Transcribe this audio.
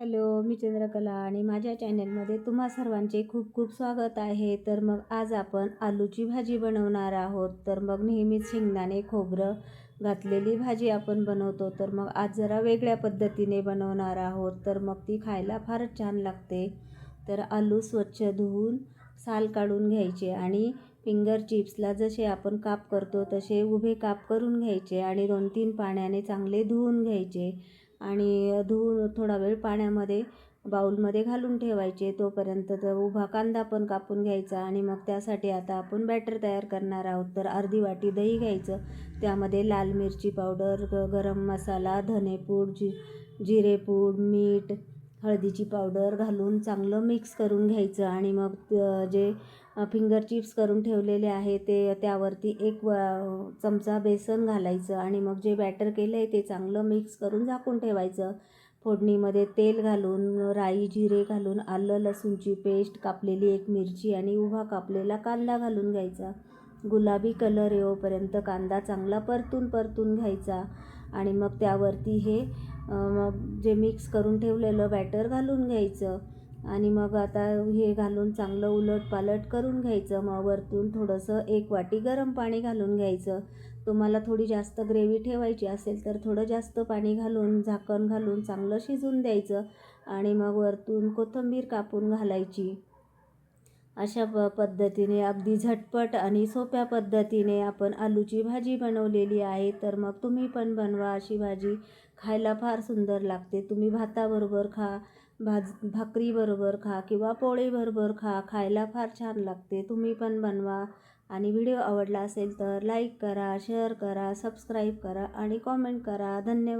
Hello, मी चंद्रकला आणि माझ्या चॅनलमध्ये तुम्हा सर्वांचे खूप खूप स्वागत आहे. तर मग आज आपण आलूची भाजी बनवणार आहोत. तर मग नेहमीच शेंगदाणे खोबरं घातलेली भाजी आपण बनवतो. तर मग आज जरा वेगळ्या पद्धतीने बनवणार आहोत. तर मग ती खायला फारच छान लागते. तर आलू स्वच्छ धुवून साल काढून घ्यायचे आणि फिंगर चिप्सला जसे आपण काप करतो तसे उभे काप करून घ्यायचे आणि 2-3 पाण्याने चांगले धुवून घ्यायचे आणि धुवून थोडा वेळ पाण्यामध्ये बाऊलमध्ये घालून ठेवायचे. तोपर्यंत तर उभा कांदा पण कापून घ्यायचा आणि मग त्यासाठी आता आपण बॅटर तयार करणार आहोत. तर अर्धी वाटी दही घ्यायचं, त्यामध्ये लाल मिरची पावडर, गरम मसाला, धनेपूड, जिरेपूड, मीठ, हळदीची पावडर घालून चांगलं मिक्स करून घ्यायचं आणि मग जे फिंगर चिप्स करून ठेवलेले आहे ते त्यावरती एक चमचा बेसन घालायचं आणि मग जे बॅटर केलं आहे ते चांगलं मिक्स करून झाकून ठेवायचं. फोडणीमध्ये तेल घालून, राई, जिरे घालून, आलं लसूणची पेस्ट, कापलेली एक मिरची आणि उभा कापलेला कांदा घालून घ्यायचा. गुलाबी कलर येऊपर्यंत कांदा चांगला परतून घ्यायचा आणि मग त्यावरती हे जे मिक्स करून ठेवलेलं बॅटर घालून घ्यायचं आणि मग आता हे घालून चांगलं उलटपालट करून घ्यायचं. मग वरतून थोडंसं 1 वाटी गरम पाणी घालून घ्यायचं. तुम्हाला थोडी जास्त ग्रेव्ही ठेवायची असेल तर थोडं जास्त पाणी घालून झाकण घालून चांगलं शिजून द्यायचं आणि मग वरतून कोथिंबीर कापून घालायची. अशा पद्धतीने अगदी झटपट आणि सोप्या पद्धतीने आपण आलूची भाजी बनवलेली आहे. तर मग तुम्ही पण बनवा अशी भाजी. खायला फार सुंदर लागते. तुम्ही भाताबरोबर खा, भाकरीबरोबर खा किंवा पोळीबरोबर खा. खायला फार छान लागते. तुम्ही पण बनवा आणि व्हिडिओ आवडला असेल तर लाईक करा, शेअर करा, सबस्क्राईब करा आणि कॉमेंट करा. धन्यवाद.